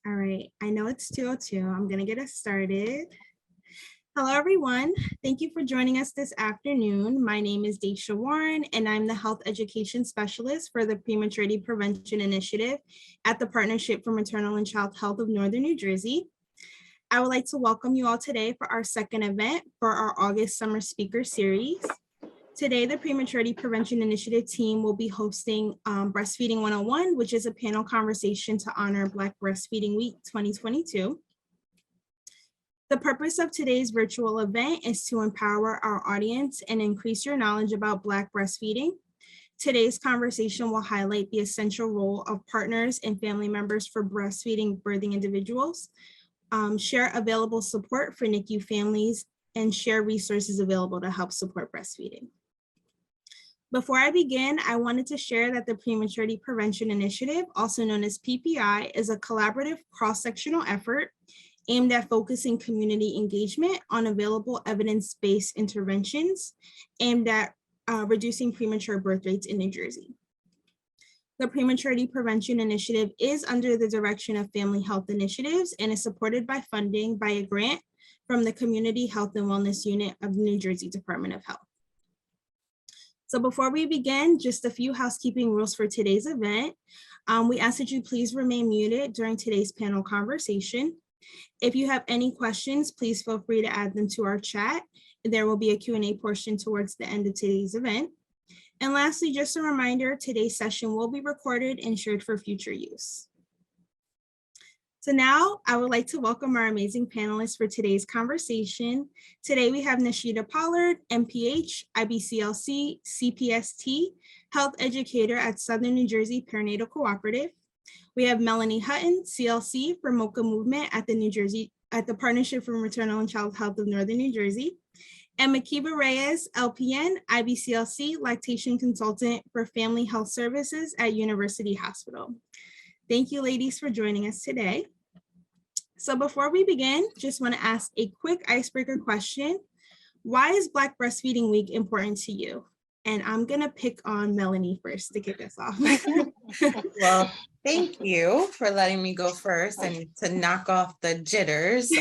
All right, I know it's 2:02. I'm going to get us started. Hello, everyone. Thank you for joining us this afternoon. My name is Daisha Warren, and I'm the Health Education Specialist for the Prematurity Prevention Initiative at the Partnership for Maternal and Child Health of Northern New Jersey. I would like to welcome you all today for our second event for our August Summer Speaker Series. Today, the Prematurity Prevention Initiative team will be hosting Breastfeeding 101, which is a panel conversation to honor Black Breastfeeding Week 2022. The purpose of today's virtual event is to empower our audience and increase your knowledge about Black breastfeeding. Today's conversation will highlight the essential role of partners and family members for breastfeeding birthing individuals, share available support for NICU families, and share resources available to help support breastfeeding. Before I begin, I wanted to share that the Prematurity Prevention Initiative, also known as PPI, is a collaborative cross-sectional effort aimed at focusing community engagement on available evidence-based interventions aimed at reducing premature birth rates in New Jersey. The Prematurity Prevention Initiative is under the direction of Family Health Initiatives and is supported by funding by a grant from the Community Health and Wellness Unit of the New Jersey Department of Health. So before we begin, just a few housekeeping rules for today's event. We ask that you please remain muted during today's panel conversation. If you have any questions, please feel free to add them to our chat. There will be a Q&A portion towards the end of today's event. And lastly, just a reminder, today's session will be recorded and shared for future use. So now I would like to welcome our amazing panelists for today's conversation. Today we have Nishita Pollard, MPH, IBCLC, CPST, health educator at Southern New Jersey Perinatal Cooperative. We have Melanie Hutton, CLC for MOCA Movement at the Partnership for Maternal and Child Health of Northern New Jersey. And Makiba Reyes, LPN, IBCLC, lactation consultant for Family Health Services at University Hospital. Thank you, ladies, for joining us today. So before we begin, just want to ask a quick icebreaker question. Why is Black Breastfeeding Week important to you? And I'm going to pick on Melanie first to kick us off. Well, thank you for letting me go first and to knock off the jitters.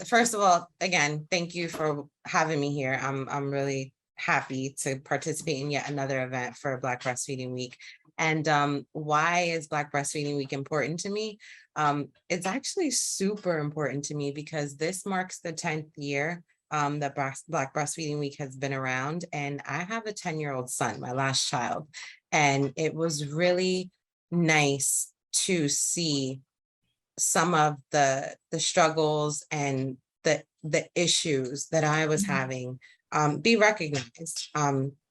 First of all, again, thank you for having me here. I'm really happy to participate in yet another event for Black Breastfeeding Week. And why is Black Breastfeeding Week important to me? It's actually super important to me because this marks the 10th year that Black Breastfeeding Week has been around. And I have a 10-year-old son, my last child. And it was really nice to see some of the struggles and the issues that I was having be recognized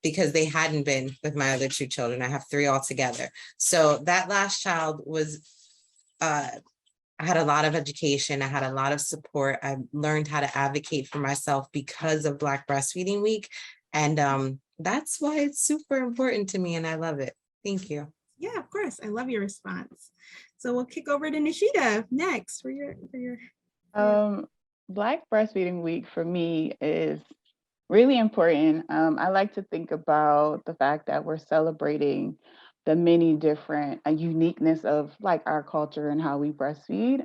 because they hadn't been with my other two children. I have three altogether. So that last child was, I had a lot of education. I had a lot of support. I learned how to advocate for myself because of Black Breastfeeding Week. And that's why it's super important to me and I love it. Thank you. Yeah, of course. I love your response. So we'll kick over to Nishita next for your. Black Breastfeeding Week for me is really important. I like to think about the fact that we're celebrating the many different uniqueness of like our culture and how we breastfeed.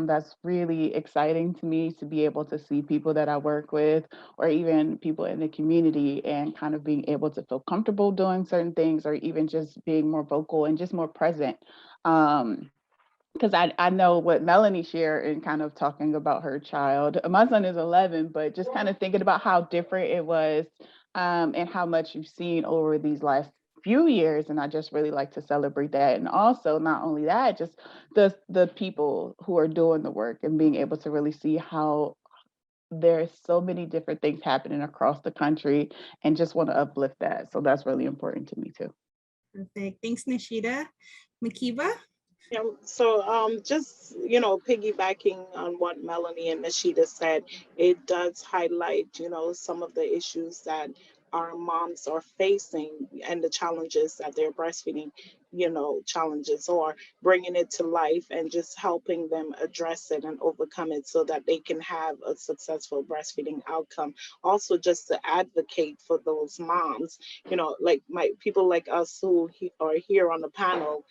That's really exciting to me to be able to see people that I work with or even people in the community and kind of being able to feel comfortable doing certain things or even just being more vocal and just more present. Because I know what Melanie shared in kind of talking about her child. My son is 11, but just kind of thinking about how different it was and how much you've seen over these last few years. And I just really like to celebrate that. And also, not only that, just the people who are doing the work and being able to really see how there's so many different things happening across the country and just want to uplift that. So that's really important to me too. Perfect. Thanks, Nishita. Makiba? Yeah, so just, piggybacking on what Melanie and Nishita said, it does highlight, some of the issues that our moms are facing and the challenges that they're breastfeeding challenges, or bringing it to life and just helping them address it and overcome it so that they can have a successful breastfeeding outcome. Also, just to advocate for those moms, like my people like us who are here on the panel.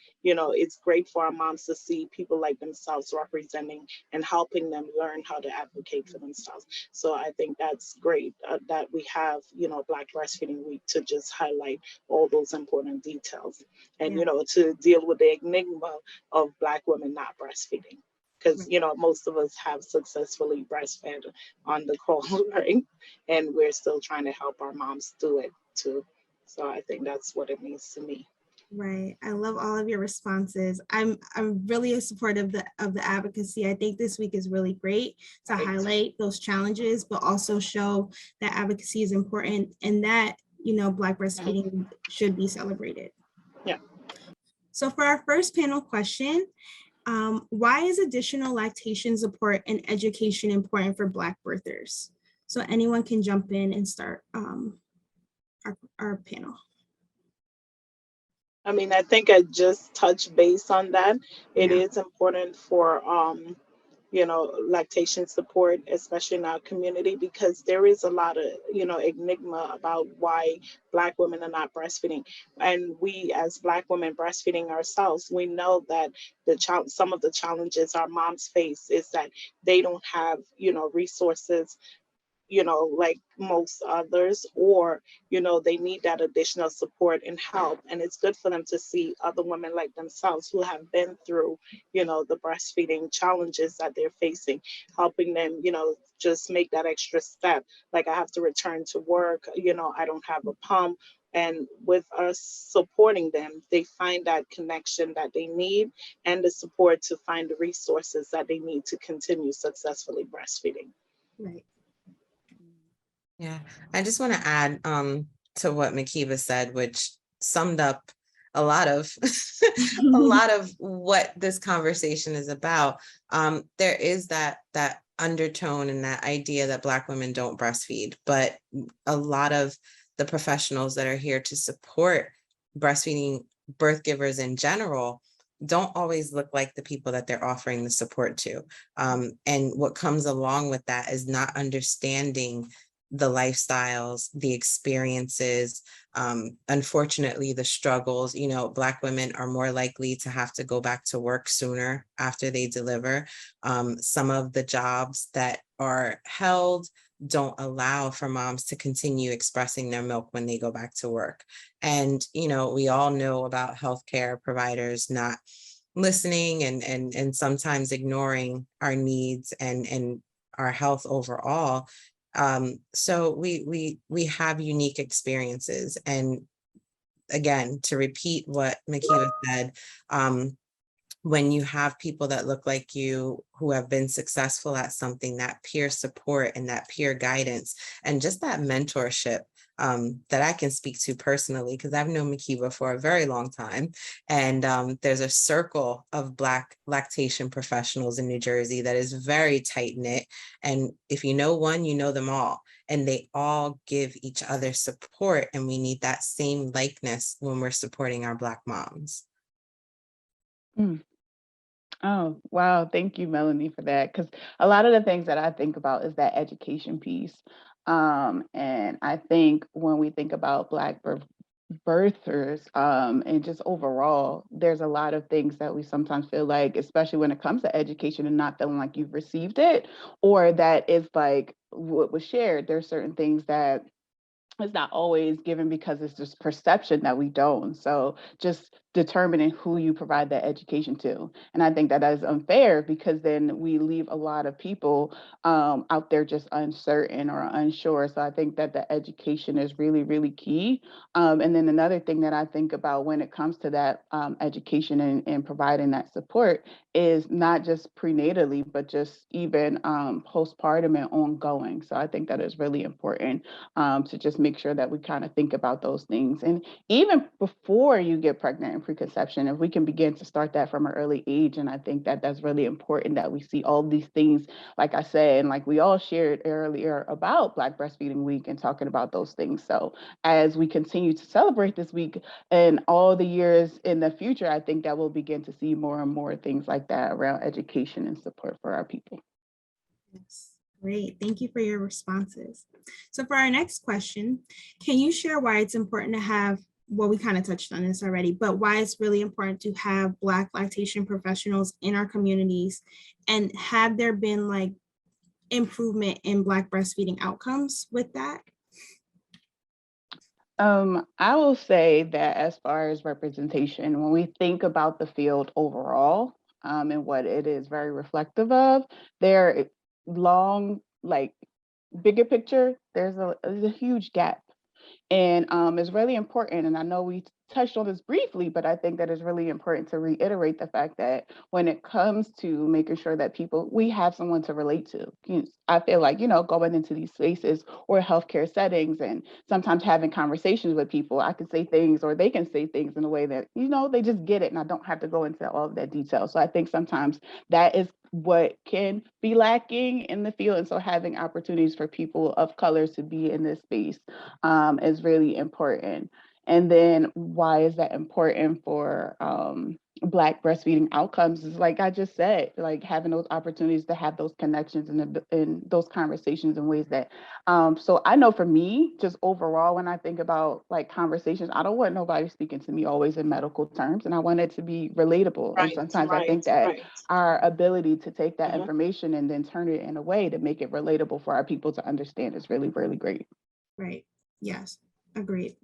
It's great for our moms to see people like themselves representing and helping them learn how to advocate for themselves. So I think that's great that we have, Black Breastfeeding Week to just highlight all those important details and, Yeah. to deal with the enigma of Black women not breastfeeding. Because, most of us have successfully breastfed on the call, right? And we're still trying to help our moms do it too. So I think that's what it means to me. Right. I love all of your responses. I'm really a supporter of the advocacy. I think this week is really great to Right. highlight those challenges, but also show that advocacy is important and that, Black breastfeeding should be celebrated. Yeah. So for our first panel question, why is additional lactation support and education important for Black birthers? So anyone can jump in and start our panel. I mean, I think I just touched base on that. It Yeah. is important for, lactation support, especially in our community, because there is a lot of, enigma about why Black women are not breastfeeding. And we, as Black women breastfeeding ourselves, we know that some of the challenges our moms face is that they don't have, resources, like most others, or, they need that additional support and help. And it's good for them to see other women like themselves who have been through, the breastfeeding challenges that they're facing, helping them, just make that extra step. Like, I have to return to work, I don't have a pump. And with us supporting them, they find that connection that they need and the support to find the resources that they need to continue successfully breastfeeding. Right. Yeah, I just want to add to what Makiba said, which summed up a lot of a lot of what this conversation is about. There is that undertone and that idea that Black women don't breastfeed, but a lot of the professionals that are here to support breastfeeding birth givers in general don't always look like the people that they're offering the support to. And what comes along with that is not understanding the lifestyles, the experiences, unfortunately, the struggles. Black women are more likely to have to go back to work sooner after they deliver. Some of the jobs that are held don't allow for moms to continue expressing their milk when they go back to work. And, we all know about healthcare providers not listening and sometimes ignoring our needs and our health overall. So we have unique experiences. And again, to repeat what Makiba said, when you have people that look like you who have been successful at something, that peer support and that peer guidance and just that mentorship that I can speak to personally, because I've known Makiba for a very long time. And there's a circle of Black lactation professionals in New Jersey that is very tight knit. And if you know one, you know them all. And they all give each other support. And we need that same likeness when we're supporting our Black moms. Mm. Oh, wow. Thank you, Melanie, for that. Because a lot of the things that I think about is that education piece. And I think when we think about Black birthers, and just overall, there's a lot of things that we sometimes feel like, especially when it comes to education and not feeling like you've received it, or that is like what was shared. There's certain things that it's not always given because it's just perception that we don't. So just determining who you provide that education to. And I think that is unfair because then we leave a lot of people out there just uncertain or unsure. So I think that the education is really, really key. And then another thing that I think about when it comes to that education and providing that support is not just prenatally, but just even postpartum and ongoing. So I think that is really important to just make sure that we kind of think about those things. And even before you get pregnant and preconception. If we can begin to start that from an early age, and I think that that's really important that we see all these things, like I said, and like we all shared earlier about Black Breastfeeding Week and talking about those things. So as we continue to celebrate this week and all the years in the future, I think that we'll begin to see more and more things like that around education and support for our people. Yes, great. Thank you for your responses. So for our next question, can you share why it's important to have, well, we kind of touched on this already, but why it's really important to have Black lactation professionals in our communities, and have there been like improvement in Black breastfeeding outcomes with that? I will say that as far as representation, when we think about the field overall, and what it is very reflective of, there long, like bigger picture, there's a huge gap. And it's really important. And I know we touched on this briefly, but I think that it's really important to reiterate the fact that when it comes to making sure that we have someone to relate to. I feel like, going into these spaces or healthcare settings and sometimes having conversations with people, I can say things or they can say things in a way that, they just get it. And I don't have to go into all of that detail. So I think sometimes that is what can be lacking in the field. And so having opportunities for people of color to be in this space is really important. And then why is that important for Black breastfeeding outcomes is like I just said, like having those opportunities to have those connections and those conversations in ways that, so I know for me, just overall, when I think about like conversations, I don't want nobody speaking to me always in medical terms, and I want it to be relatable. And sometimes I think that our ability to take that information and then turn it in a way to make it relatable for our people to understand is really, really great. Right. Yes. Agreed.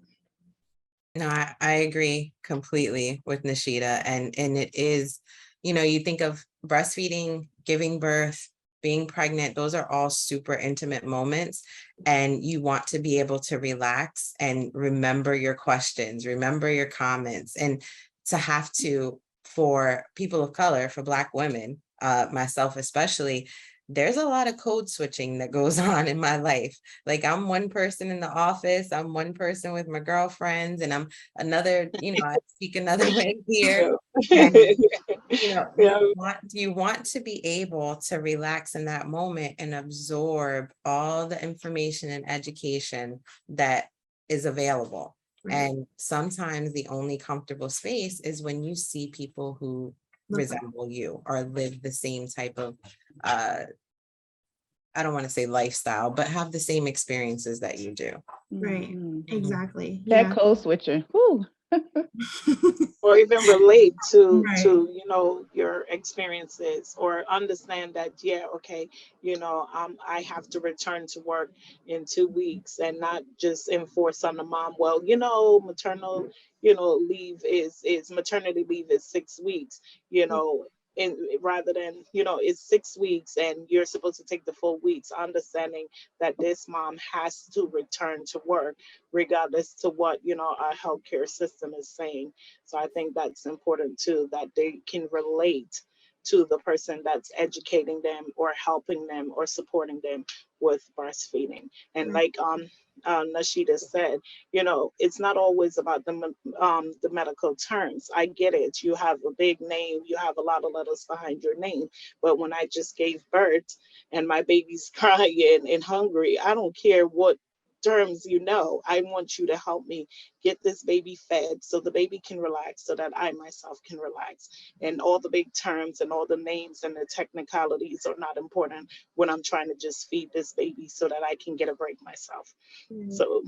No, I agree completely with Nishita. And it is, you think of breastfeeding, giving birth, being pregnant, those are all super intimate moments. And you want to be able to relax and remember your questions, remember your comments, and to have to, for people of color, for Black women, myself especially, there's a lot of code switching that goes on in my life. Like I'm one person in the office, I'm one person with my girlfriends, and I'm another, I speak another way here. And, you want to be able to relax in that moment and absorb all the information and education that is available. Right. And sometimes the only comfortable space is when you see people who resemble you or live the same type of I don't want to say lifestyle, but have the same experiences that you do. Right. Mm-hmm. Exactly. That code switching. Woo. Or even relate to your experiences, or understand that I have to return to work in 2 weeks, and not just enforce on the mom, well, maternal leave is maternity leave is 6 weeks, and rather than it's 6 weeks and you're supposed to take the full weeks, understanding that this mom has to return to work regardless to what our healthcare system is saying. So I think that's important too, that they can relate to the person that's educating them or helping them or supporting them with breastfeeding. And like Nashida said, it's not always about the medical terms. I get it. You have a big name, you have a lot of letters behind your name. But when I just gave birth and my baby's crying and hungry, I don't care what terms I want you to help me get this baby fed so the baby can relax, so that I myself can relax. And all the big terms and all the names and the technicalities are not important when I'm trying to just feed this baby so that I can get a break myself. So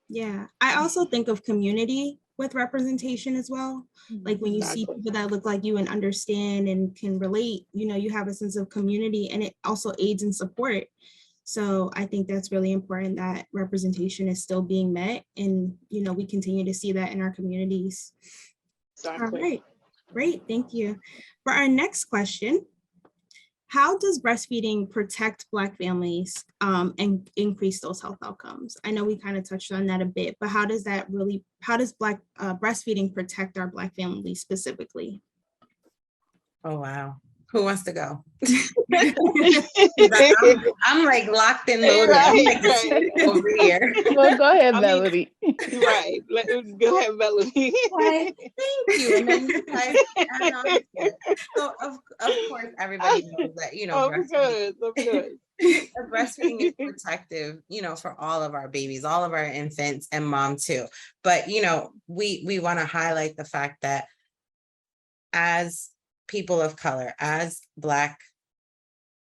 yeah, I also think of community with representation as well. Like when you see people that look like you and understand and can relate, you have a sense of community, and it also aids in support. So I think that's really important, that representation is still being met, and we continue to see that in our communities. All right, great, thank you. For our next question, how does breastfeeding protect Black families and increase those health outcomes? I know we kind of touched on that a bit, but how does breastfeeding protect our Black families specifically? Oh, wow. Who wants to go? I'm like locked and loaded. I'm like Right. over here. Well, go ahead, I mean, Melody. right. Go ahead, Melody. Why, thank you. And then you guys add on to it. So of course, everybody knows that, Of breastfeeding. course, of course. Breastfeeding is protective, for all of our babies, all of our infants, and mom too. But we want to highlight the fact that as people of color, as Black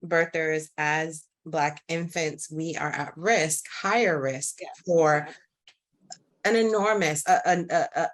birthers, as Black infants, we are at risk, higher risk Yes. for an enormous,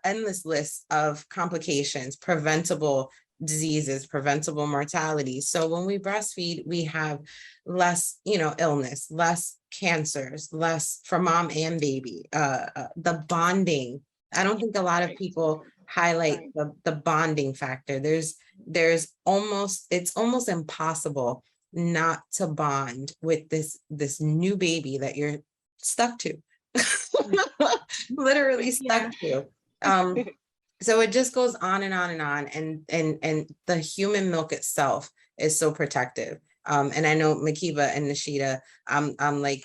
endless list of complications, preventable diseases, preventable mortality. So when we breastfeed, we have less, illness, less cancers, less for mom and baby. The bonding. I don't think a lot of Right. people highlight Right. the bonding factor. It's almost impossible not to bond with this new baby that you're stuck to. Literally stuck to. So it just goes on and on and on. And the human milk itself is so protective. And I know Makiba and Nishida, I'm like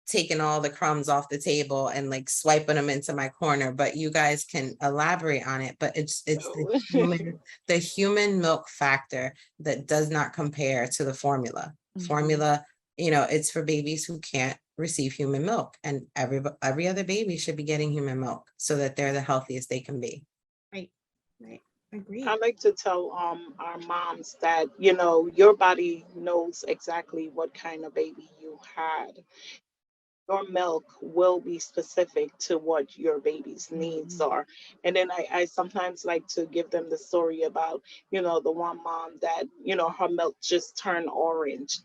taking all the crumbs off the table and like swiping them into my corner, but you guys can elaborate on it. But it's the human milk factor that does not compare to the formula. Formula, it's for babies who can't receive human milk, and every other baby should be getting human milk so that they're the healthiest they can be. Right. Agreed. I like to tell our moms that your body knows exactly what kind of baby you had. Your milk will be specific to what your baby's needs are. And then I sometimes like to give them the story about, the one mom that, her milk just turned orange,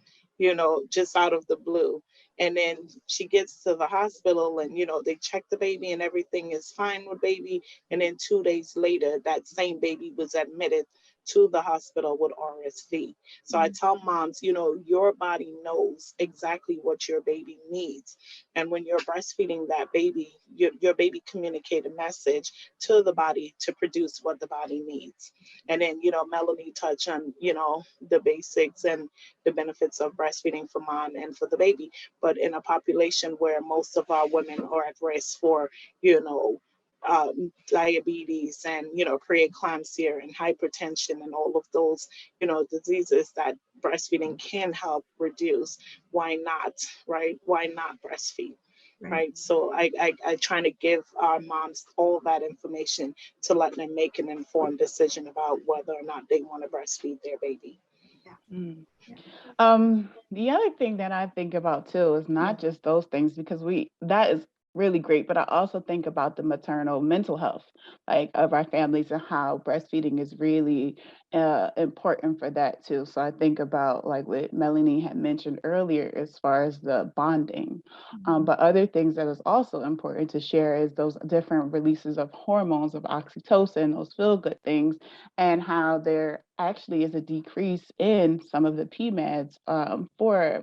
just out of the blue. And then she gets to the hospital and, they check the baby and everything is fine with baby. And then 2 days later, that same baby was admitted to the hospital with RSV. So I tell moms, your body knows exactly what your baby needs. And when you're breastfeeding that baby, your baby communicate a message to the body to produce what the body needs. And then, Melanie touched on, the basics and the benefits of breastfeeding for mom and for the baby. But in a population where most of our women are at risk for, diabetes and preeclampsia and hypertension and all of those diseases that breastfeeding can help reduce, why not, right? Why not breastfeed? Right. So I try to give our moms all that information to let them make an informed decision about whether or not they want to breastfeed their baby. The other thing that I think about too is not just those things, because that is really great, but I also think about the maternal mental health, like of our families, and how breastfeeding is really important for that too. So I think about like what Melanie had mentioned earlier as far as the bonding, but other things that is also important to share is those different releases of hormones, of oxytocin, those feel good things, and how there actually is a decrease in some of the PMADs for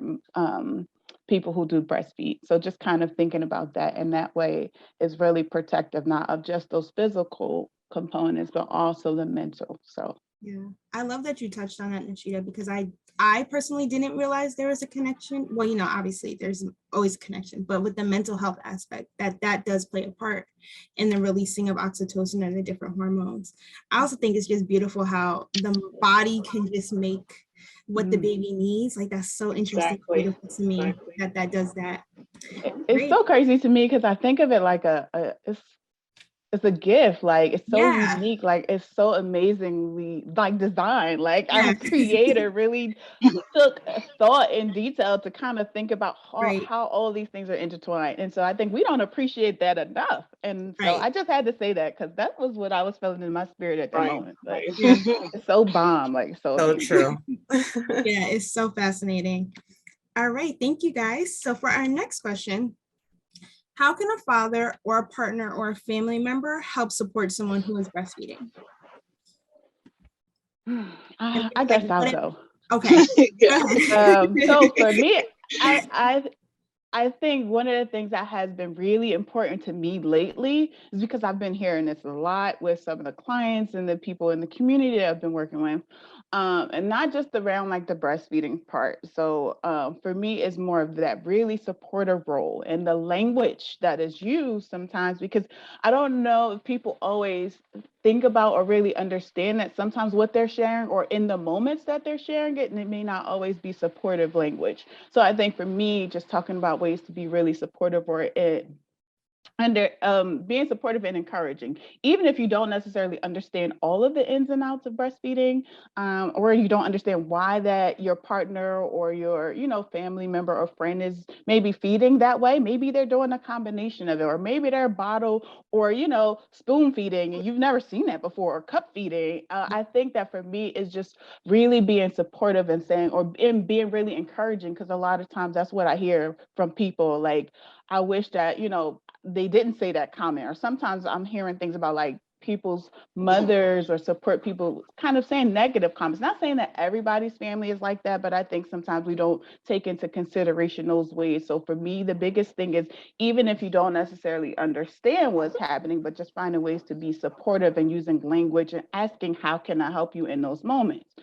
people who do breastfeed. So just kind of thinking about that in that way is really protective, not of just those physical components, but also the mental. So yeah, I love that you touched on that, Nishida, because I personally didn't realize there was a connection. Well, obviously there's always a connection, but with the mental health aspect, that does play a part in the releasing of oxytocin and the different hormones. I also think it's just beautiful how the body can just make what the baby needs. Like, that's so interesting. Exactly. Beautiful to me that does that. It's so crazy to me because I think of it like it's a gift. Like, it's so unique. Like, it's so amazingly like designed. Like, our creator really took thought in detail to kind of think about how all these things are intertwined. And so I think we don't appreciate that enough. And so I just had to say that because that was what I was feeling in my spirit at the moment. Like, it's so bomb, like So true. Yeah, it's so fascinating. All right, thank you guys. So for our next question, how can a father or a partner or a family member help support someone who is breastfeeding? I guess I'll go. Okay. So for me, I think one of the things that has been really important to me lately is because I've been hearing this a lot with some of the clients and the people in the community that I've been working with, And not just around like the breastfeeding part. So for me, it's more of that really supportive role and the language that is used sometimes, because I don't know if people always think about or really understand that sometimes what they're sharing or in the moments that they're sharing it, and it may not always be supportive language. So I think for me, just talking about ways to be really supportive or it under being supportive and encouraging, even if you don't necessarily understand all of the ins and outs of breastfeeding, or you don't understand why that your partner or your family member or friend is maybe feeding that way. Maybe they're doing a combination of it, or maybe they're bottle or spoon feeding and you've never seen that before, or cup feeding. I think that for me is just really being supportive and saying, or in being really encouraging, because a lot of times that's what I hear from people, like, I wish that they didn't say that comment. Or sometimes I'm hearing things about like people's mothers or support people kind of saying negative comments. Not saying that everybody's family is like that, but I think sometimes we don't take into consideration those ways. So for me, the biggest thing is, even if you don't necessarily understand what's happening, but just finding ways to be supportive and using language and asking, how can I help you in those moments?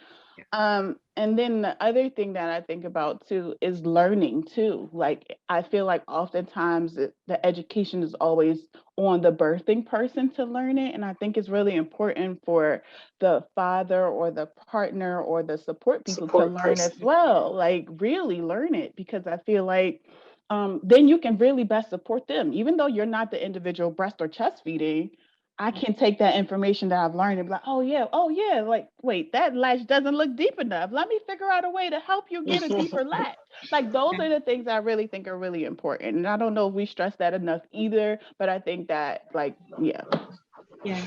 And then the other thing that I think about too is learning too. Like, I feel like oftentimes the education is always on the birthing person to learn it. And I think it's really important for the father or the partner or the support people to Support learn as person. well. Like, really learn it, because I feel like then you can really best support them. Even though you're not the individual breast or chest feeding, I can take that information that I've learned and be like, oh yeah, like, wait, that latch doesn't look deep enough. Let me figure out a way to help you get a deeper latch. Like, those are the things I really think are really important. And I don't know if we stress that enough either, but I think that, like, yeah. Yeah,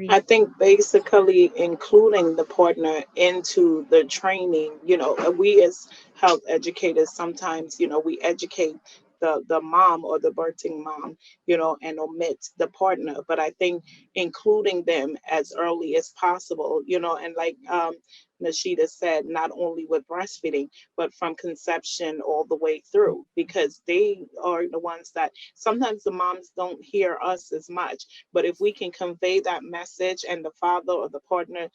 I great. think basically including the partner into the training, we as health educators sometimes, we educate the mom or the birthing mom, and omit the partner. But I think including them as early as possible, and like Nashida said, not only with breastfeeding, but from conception all the way through, because they are the ones that sometimes the moms don't hear us as much. But if we can convey that message and the father or the partner,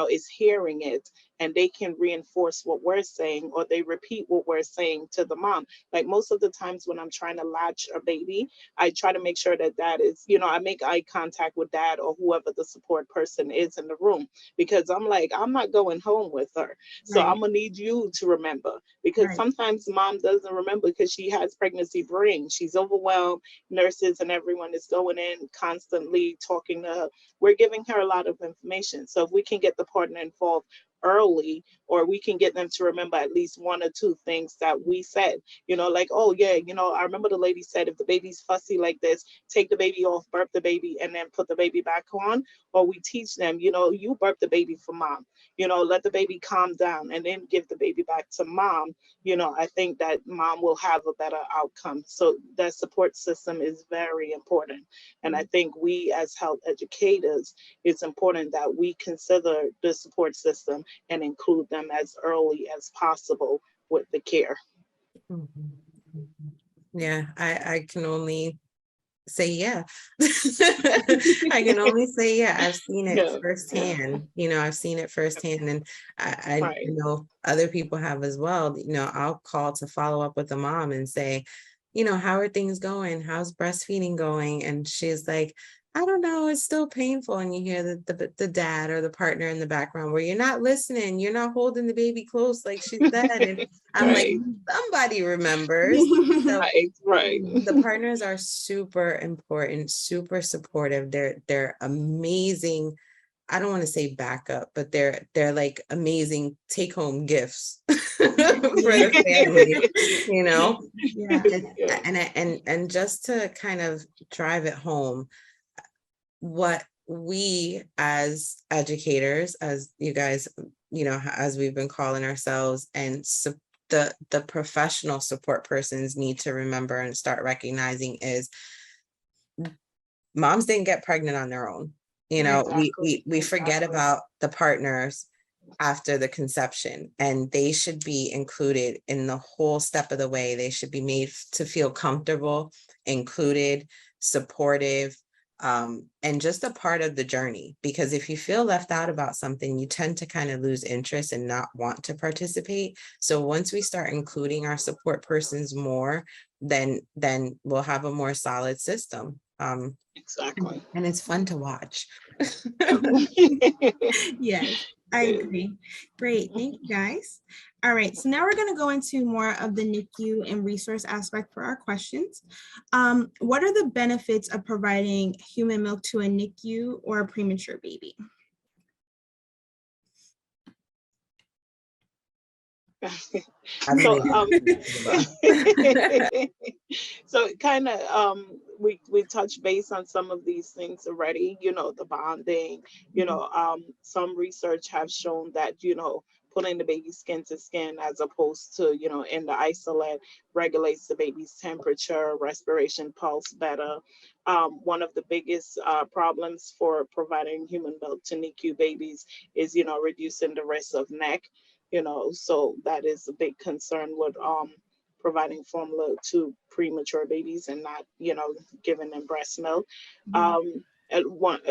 is hearing it, and they can reinforce what we're saying, or they repeat what we're saying to the mom. Like most of the times when I'm trying to latch a baby, I try to make sure that dad is, I make eye contact with dad or whoever the support person is in the room, because I'm like, I'm not going home with her. So Right, I'm gonna need you to remember, because right. sometimes mom doesn't remember because she has pregnancy brain. She's overwhelmed. Nurses and everyone is going in constantly talking to her. We're giving her a lot of information. So if we can get the partner involved early, or we can get them to remember at least one or two things that we said, like, oh yeah, I remember the lady said, if the baby's fussy like this, take the baby off, burp the baby, and then put the baby back on. Or we teach them, you burp the baby for mom, let the baby calm down and then give the baby back to mom. I think that mom will have a better outcome. So that support system is very important. And I think we as health educators, it's important that we consider the support system and include them as early as possible with the care. Mhm. Mhm. Yeah, I can only say yeah. I can only say yeah. I've seen it Yeah, yeah, firsthand. I've seen it firsthand, and I right. know other people have as well. I'll call to follow up with the mom and say, how are things going? How's breastfeeding going? And she's like, I don't know, it's still painful. And you hear the dad or the partner in the background where you're not listening, you're not holding the baby close like she said. And I'm like, Right, somebody remembers. So right. the partners are super important, super supportive. They're amazing. I don't want to say backup, but they're like amazing take-home gifts for Yeah, the family, you know. yeah, Yeah, And just to kind of drive it home, what we as educators, as you guys, as we've been calling ourselves, and the professional support persons need to remember and start recognizing is moms didn't get pregnant on their own. right, We forget exactly. about the partners after the conception, and they should be included in the whole step of the way. They should be made to feel comfortable, included, supportive, and just a part of the journey. Because if you feel left out about something, you tend to kind of lose interest and not want to participate. So once we start including our support persons more, then we'll have a more solid system. Exactly. And it's fun to watch. Yes, I agree. Great. Thank you, guys. All right. So now we're going to go into more of the NICU and resource aspect for our questions. What are the benefits of providing human milk to a NICU or a premature baby? So so kind of we touched base on some of these things already, you know, the bonding, you know, some research have shown that, you know, putting the baby skin to skin as opposed to, you know, in the isolate regulates the baby's temperature, respiration, pulse better. One of the biggest problems for providing human milk to NICU babies is, you know, reducing the risk of neck, you know, so that is a big concern with providing formula to premature babies and not, you know, giving them breast milk. And one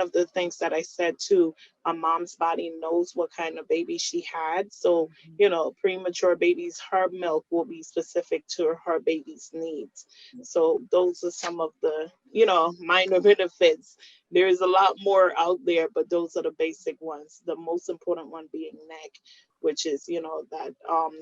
of the things that I said too, a mom's body knows what kind of baby she had. So, you know, premature babies, her milk will be specific to her baby's needs. So those are some of the, you know, minor benefits. There is a lot more out there, but those are the basic ones. The most important one being neck, which is, you know, that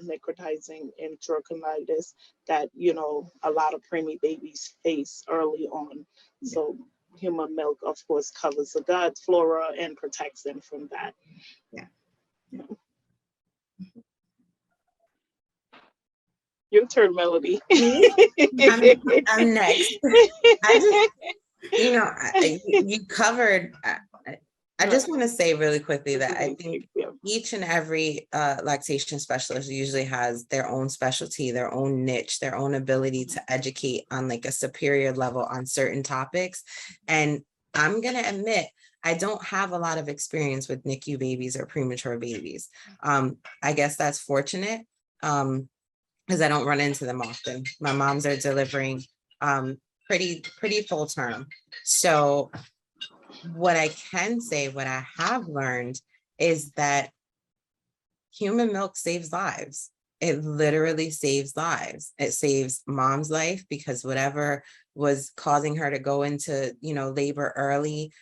necrotizing enterocolitis that, you know, a lot of preemie babies face early on. So human milk, of course, covers the gut flora and protects them from that. Yeah. Your turn, Melody. I'm next. I just, you know, you covered. I just want to say really quickly that I think each and every lactation specialist usually has their own specialty, their own niche, their own ability to educate on like a superior level on certain topics. And I'm going to admit, I don't have a lot of experience with NICU babies or premature babies. I guess that's fortunate because I don't run into them often. My moms are delivering pretty full term. So what I can say, what I have learned is that human milk saves lives. It literally saves lives. It saves mom's life because whatever was causing her to go into, you know, labor early,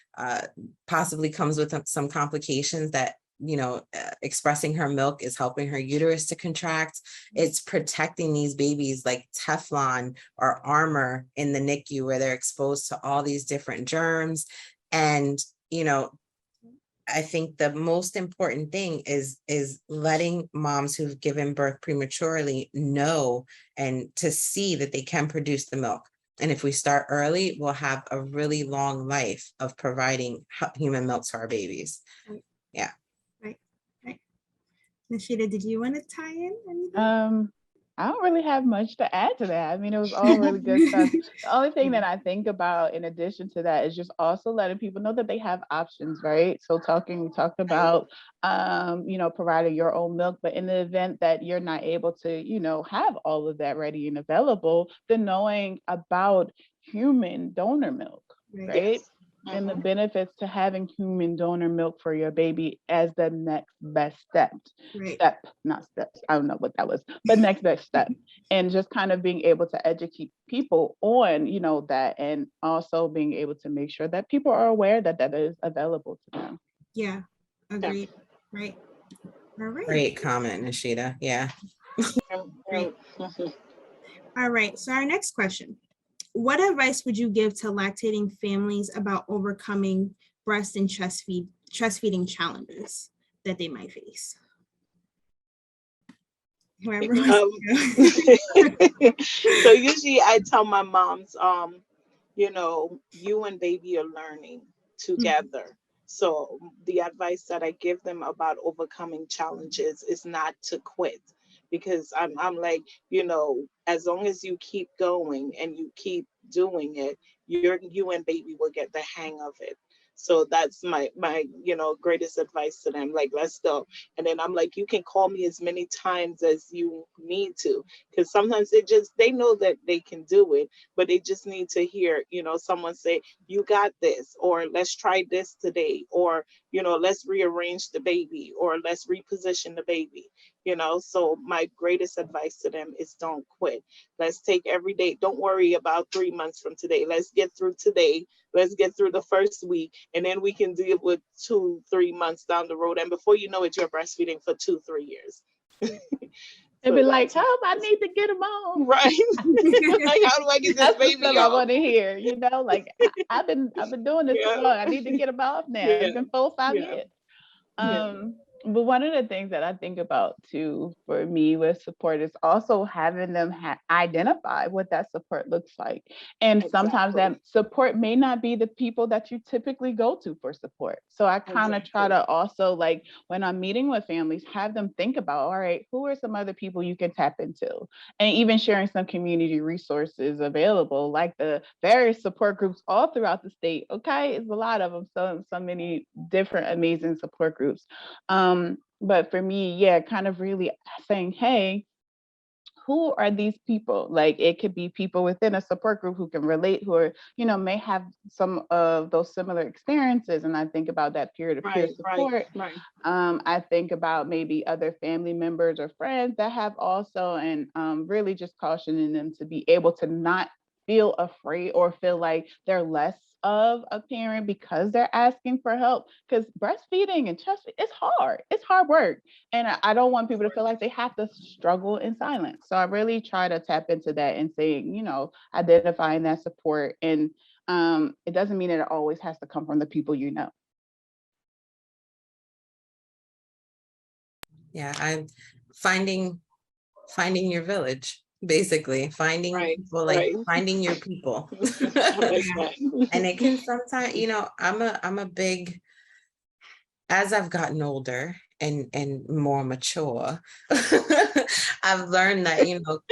possibly comes with some complications that, you know, expressing her milk is helping her uterus to contract. It's protecting these babies like Teflon or armor in the NICU where they're exposed to all these different germs. And, you know, I think the most important thing is letting moms who've given birth prematurely know and to see that they can produce the milk. And if we start early, we'll have a really long life of providing human milk to our babies. Yeah. Right. Nishita, did you want to tie in anything? I don't really have much to add to that. I mean, it was all really good stuff. The only thing that I think about in addition to that is just also letting people know that they have options, right? So we talked about, you know, providing your own milk, but in the event that you're not able to, you know, have all of that ready and available, then knowing about human donor milk, right? Yes. And the benefits to having human donor milk for your baby as the next best not steps. I don't know what that was, but next best step. And just kind of being able to educate people on, you know, that, and also being able to make sure that people are aware that that is available to them. Yeah, agreed. Right. All right. Great comment, Nishita. Yeah. Great. All right. So our next question. What advice would you give to lactating families about overcoming breast and chest feeding challenges that they might face? Whoever So usually I tell my moms, you know, you and baby are learning together. So the advice that I give them about overcoming challenges is not to quit, because I'm like, you know, as long as you keep going and you keep doing it, you and baby will get the hang of it. So that's my greatest advice to them. Like, let's go. And then I'm like, you can call me as many times as you need to, because sometimes they know that they can do it, but they just need to hear, someone say, you got this, or let's try this today, or let's rearrange the baby, or let's reposition the baby. So my greatest advice to them is don't quit. Let's take every day. Don't worry about 3 months from today. Let's get through today. Let's get through the first week, and then we can deal with 2-3 months down the road. And before you know it, you're breastfeeding for 2-3 years. It'd be like, help, I need to get them on. Right. Like, how do I get this That's the baby stuff I off? want to hear, like I've been doing this Yeah. too long. I need to get them off now. Yeah. It's been 4-5 Yeah. years. Yeah. But one of the things that I think about too for me with support is also having them identify what that support looks like. And sometimes that support may not be the people that you typically go to for support. So I kind of try to also, like, when I'm meeting with families, have them think about, all right, who are some other people you can tap into? And even sharing some community resources available, like the various support groups all throughout the state. Okay, it's a lot of them. So many different amazing support groups. But for me, yeah, kind of really saying, hey, who are these people? Like, it could be people within a support group who can relate, who are, may have some of those similar experiences. And I think about that peer-to-peer support. Right. I think about maybe other family members or friends that have also, and really just cautioning them to be able to not feel afraid or feel like they're less of a parent because they're asking for help, because breastfeeding and chest, it's hard work, and I don't want people to feel like they have to struggle in silence. So I really try to tap into that and saying, identifying that support, and it doesn't mean that it always has to come from the people you know. Yeah, I'm finding your village, basically finding people, like finding your people. And it can sometimes, I'm a big, as I've gotten older and more mature, I've learned that, kind of,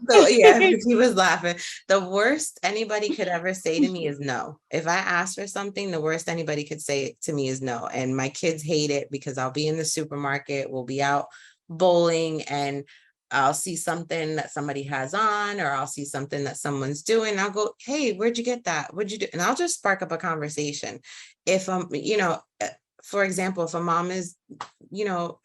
so yeah, he was laughing. The worst anybody could ever say to me is no. If I ask for something, the worst anybody could say to me is no. And my kids hate it because I'll be in the supermarket, we'll be out bowling, and I'll see something that somebody has on, or I'll see something that someone's doing. I'll go, hey, where'd you get that? What'd you do? And I'll just spark up a conversation. If for example, if a mom is,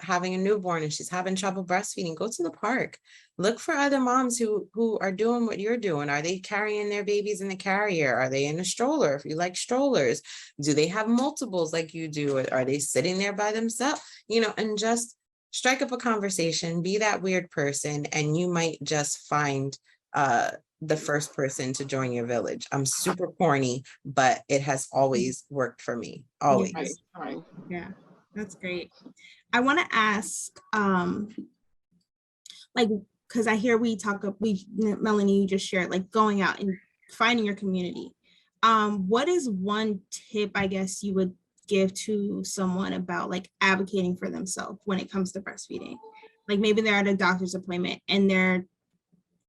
having a newborn and she's having trouble breastfeeding, go to the park. Look for other moms who are doing what you're doing. Are they carrying their babies in the carrier? Are they in a stroller? If you like strollers, do they have multiples like you do? Are they sitting there by themselves? And just strike up a conversation, be that weird person, and you might just find the first person to join your village. I'm super corny, but it has always worked for me. Always. Right. Yeah, that's great. I want to ask, like, because I hear Melanie, you just shared, like, going out and finding your community. What is one tip, I guess, you would give to someone about, like, advocating for themselves when it comes to breastfeeding? Like, maybe they're at a doctor's appointment and their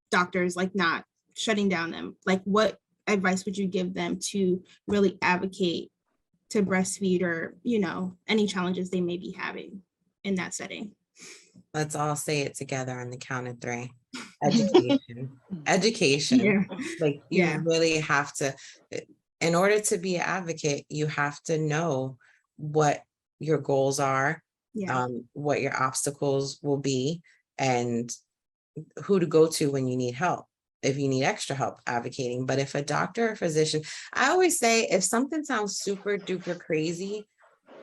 doctor's, like, not shutting down them. Like, what advice would you give them to really advocate to breastfeed, or, any challenges they may be having in that setting? Let's all say it together on the count of 3. Education. Yeah. Like, you really have to, in order to be an advocate, you have to know what your goals are, what your obstacles will be, and who to go to when you need help, if you need extra help advocating. But if a doctor or physician, I always say, if something sounds super duper crazy,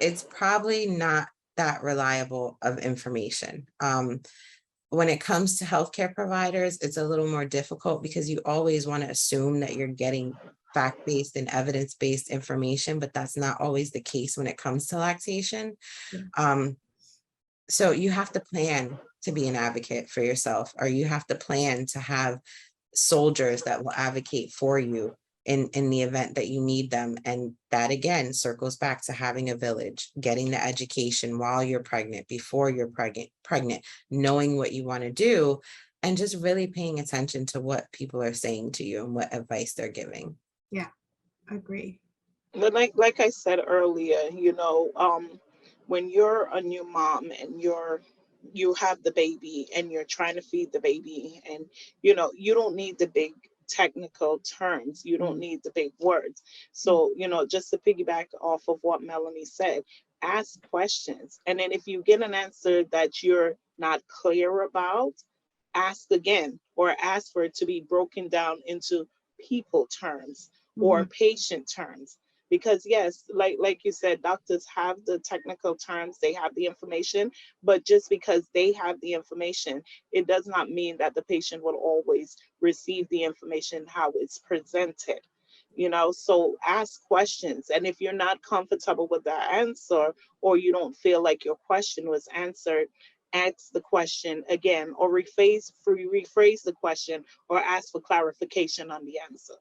it's probably not that reliable of information. When it comes to healthcare providers, it's a little more difficult because you always want to assume that you're getting fact-based and evidence-based information, but that's not always the case when it comes to lactation. So you have to plan to be an advocate for yourself, or you have to plan to have soldiers that will advocate for you in the event that you need them. And that, again, circles back to having a village, getting the education while you're pregnant, before you're pregnant, knowing what you want to do, and just really paying attention to what people are saying to you and what advice they're giving. Yeah, I agree. But like I said earlier, when you're a new mom and you have the baby and you're trying to feed the baby, and you don't need the big technical terms, you don't need the big words. So just to piggyback off of what Melanie said, ask questions, and then if you get an answer that you're not clear about, ask again, or ask for it to be broken down into people terms or Mhm. patient terms. Because yes, like you said, doctors have the technical terms, they have the information, but just because they have the information, it does not mean that the patient will always receive the information how it's presented. So ask questions, and if you're not comfortable with the answer, or you don't feel like your question was answered, ask the question again, or rephrase the question, or ask for clarification on the answer.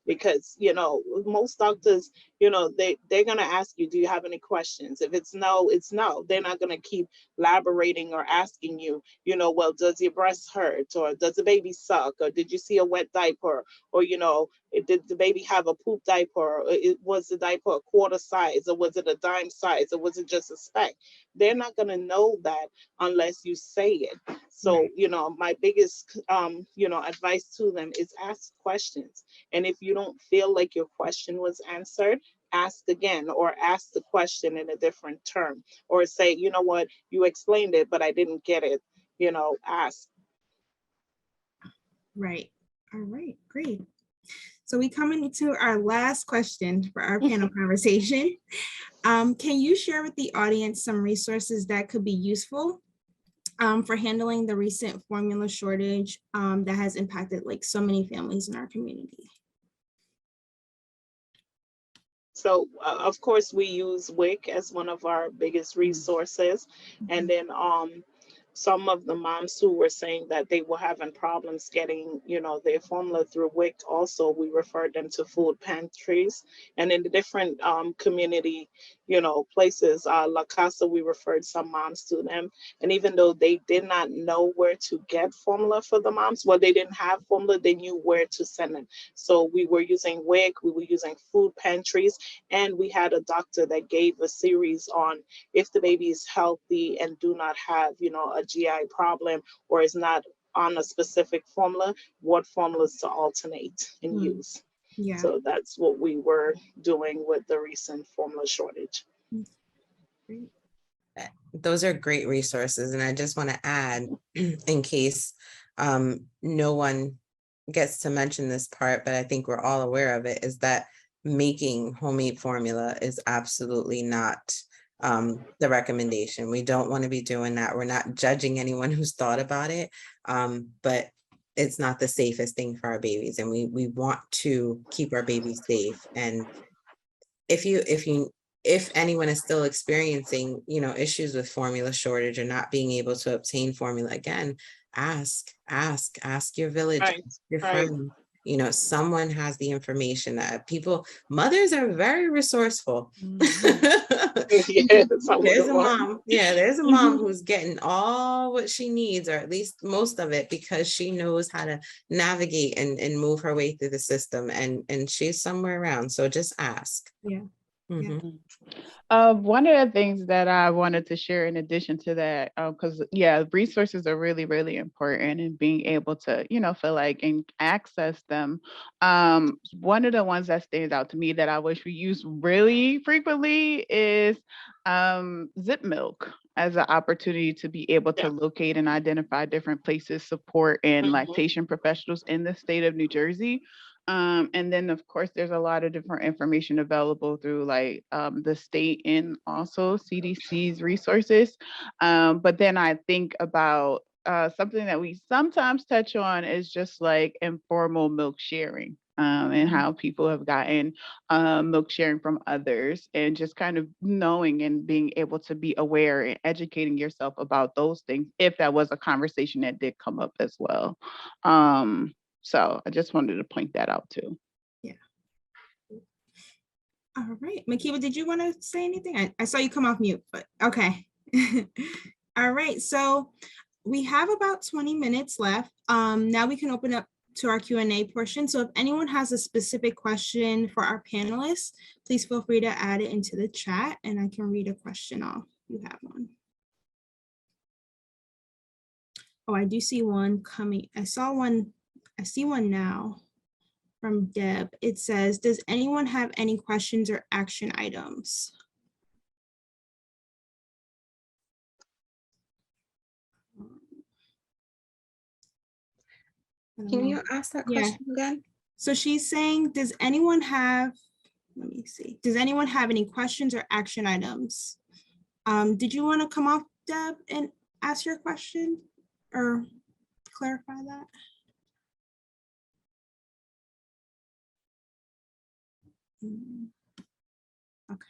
Because most doctors, they're going to ask you, do you have any questions? If it's no, it's no. They're not going to keep elaborating or asking you, well, does your breast hurt, or does the baby suck, or did you see a wet diaper, or did the baby have a poop diaper, or was the diaper a quarter size, or was it a dime size, or was it just a speck? They're not going to know that unless you say it. So Right. my biggest advice to them is ask questions. And if you don't feel like your question was answered, ask again, or ask the question in a different term, or say, you know what, you explained it, but I didn't get it. Ask. Right. All right, great. So we come into our last question for our panel conversation. Can you share with the audience some resources that could be useful for handling the recent formula shortage that has impacted like so many families in our community? So, of course, we use WIC as one of our biggest resources. And then some of the moms who were saying that they were having problems getting, their formula through WIC, also, we referred them to food pantries. And in the different community, places, La Casa, we referred some moms to them. And even though they did not know where to get formula for the moms, well, they didn't have formula, they knew where to send them. So we were using WIC, we were using food pantries, and we had a doctor that gave a series on if the baby is healthy and do not have, a GI problem, or is not on a specific formula, what formulas to alternate and Mm, use. yeah. So that's what we were doing with the recent formula shortage. Great. Those are great resources. And I just want to add, in case no one gets to mention this part, but I think we're all aware of it, is that making homemade formula is absolutely not the recommendation. We don't want to be doing that. We're not judging anyone who's thought about it, but it's not the safest thing for our babies. And we want to keep our babies safe. And if anyone is still experiencing, issues with formula shortage or not being able to obtain formula, again, ask your village, Right, your right. friend, someone has the information. Mothers are very resourceful. Yes, I would There's have a learned. mom. Yeah, there's a mom who's getting all what she needs, or at least most of it, because she knows how to navigate and move her way through the system. And she's somewhere around. So just ask. Yeah. Yeah. Mhm. One of the things that I wanted to share in addition to that, because resources are really, really important, and being able to, feel like and access them. One of the ones that stands out to me that I wish we use really frequently is zip milk as an opportunity to be able to Yeah. locate and identify different places, support, and Mhm. lactation professionals in the state of New Jersey. And then, of course, there's a lot of different information available through the state and also CDC's resources. But then I think about something that we sometimes touch on is just like informal milk sharing. And how people have gotten milk sharing from others, and just kind of knowing and being able to be aware and educating yourself about those things if that was a conversation that did come up as well. So I just wanted to point that out too. Yeah. All right. Makiba, did you want to say anything? I saw you come off mute, but okay. All right. So we have about 20 minutes left. Now we can open up to our Q&A portion. So if anyone has a specific question for our panelists, please feel free to add it into the chat and I can read a question off if you have one. Oh, I do see one coming. I see one now from Deb. It says, does anyone have any questions or action items? Can you ask that Yeah. question again? So she's saying, does anyone have, let me see, does anyone have any questions or action items? Did you want to come off, Deb, and ask your question or clarify that? Okay.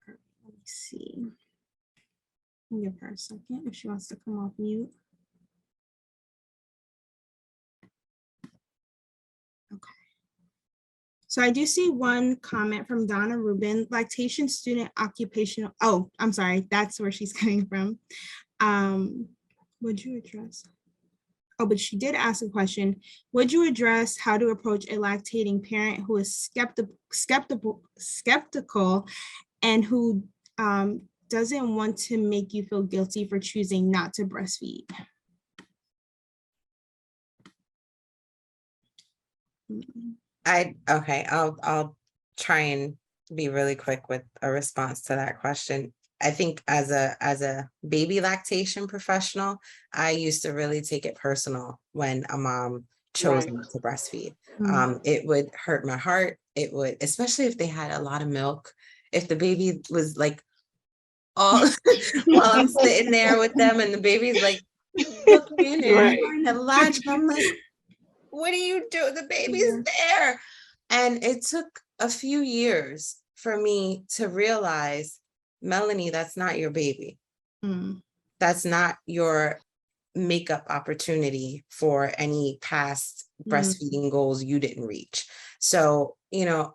Let me see. I'll give her a second if she wants to come off mute. Okay. So I do see one comment from Donna Rubin, lactation student occupational. Oh, I'm sorry. That's where she's coming from. Would you address? Oh, but she did ask a question. Would you address how to approach a lactating parent who is skeptical and who doesn't want to make you feel guilty for choosing not to breastfeed? I'll try and be really quick with a response to that question. I think as a baby lactation professional, I used to really take it personal when a mom chose not to breastfeed. It would hurt my heart. It would, especially if they had a lot of milk. If the baby was like all while I'm sitting there with them and the baby's like looking and trying to latch, I'm like, what do you do? The baby's there. And it took a few years for me to realize, Melanie, that's not your baby. That's not your makeup opportunity for any past breastfeeding goals you didn't reach. So,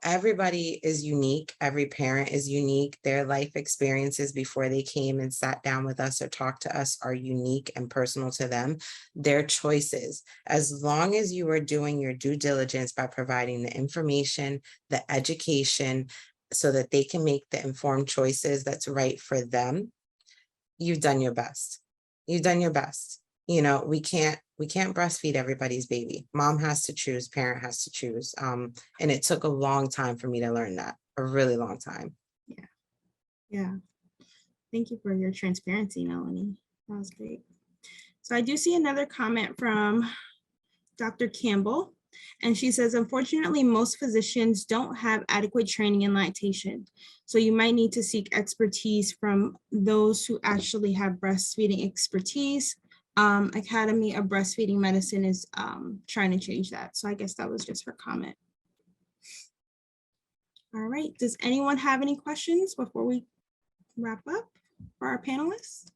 everybody is unique. Every parent is unique. Their life experiences before they came and sat down with us or talked to us are unique and personal to them. Their choices, as long as you are doing your due diligence by providing the information, the education, so that they can make the informed choices that's right for them, you've done your best. You've done your best. We can't breastfeed everybody's baby. Mom has to choose, parent has to choose. And it took a long time for me to learn that, a really long time. Yeah. Thank you for your transparency, Melanie. That was great. So I do see another comment from Dr. Campbell, and she says, unfortunately, most physicians don't have adequate training in lactation. So you might need to seek expertise from those who actually have breastfeeding expertise. Academy of Breastfeeding Medicine is trying to change that. So I guess that was just her comment. All right, does anyone have any questions before we wrap up for our panelists?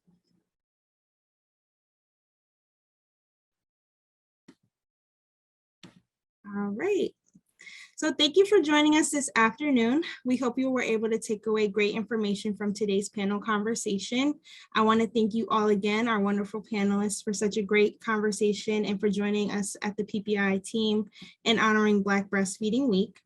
All right. So thank you for joining us this afternoon. We hope you were able to take away great information from today's panel conversation. I want to thank you all again, our wonderful panelists, for such a great conversation and for joining us at the PPI team in honoring Black Breastfeeding Week.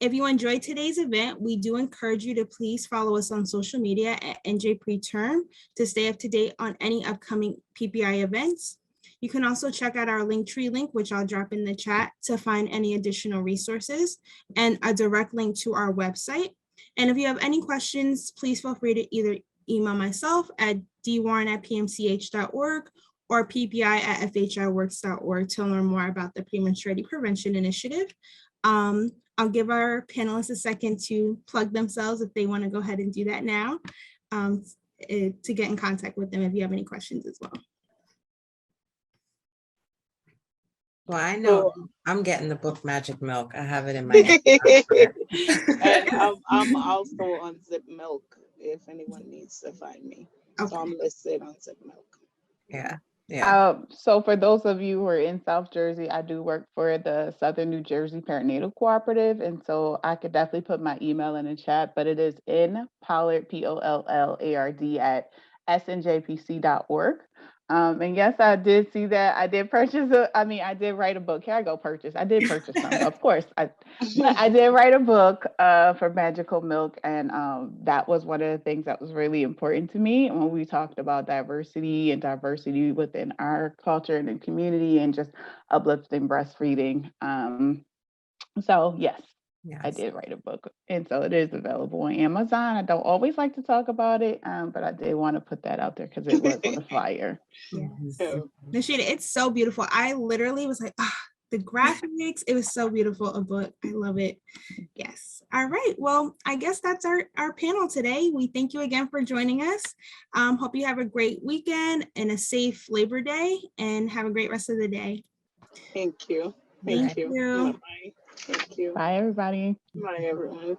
If you enjoyed today's event, we do encourage you to please follow us on social media at NJ Preterm to stay up to date on any upcoming PPI events. You can also check out our Linktree link, which I'll drop in the chat, to find any additional resources and a direct link to our website. And if you have any questions, please feel free to either email myself at dwarren@pmch.org or ppi@fhiworks.org to learn more about the Prematurity Prevention Initiative. I'll give our panelists a second to plug themselves if they want to go ahead and do that now, to get in contact with them if you have any questions as well. Well, I know I'm getting the book Magic Milk. I have it in my hand. And I'm also on Zip Milk if anyone needs to find me. Okay. So I'm listed on Zip Milk. Yeah. So for those of you who are in South Jersey, I do work for the Southern New Jersey Perinatal Cooperative. And so I could definitely put my email in the chat, but it is npollard, POLLARD snjpc.org. And yes, I did see that. I did purchase I did write a book. Here I go purchase. I did purchase some, of course. But I did write a book for Magical Milk. And that was one of the things that was really important to me when we talked about diversity and diversity within our culture and the community and just uplifting breastfeeding. So yes, I Yes. did write a book, and so it is available on Amazon. I don't always like to talk about it, but I did want to put that out there because it was on the flyer. Yes. Mhm. Nashida, it's so beautiful. I literally was like, the graphics, it was so beautiful, a book. I love it. Yes. All right. Well, I guess that's our panel today. We thank you again for joining us. Hope you have a great weekend and a safe Labor Day, and have a great rest of the day. Thank you. Thank Thank you. you. Bye-bye. Thank you. Bye, everybody. Bye, everyone.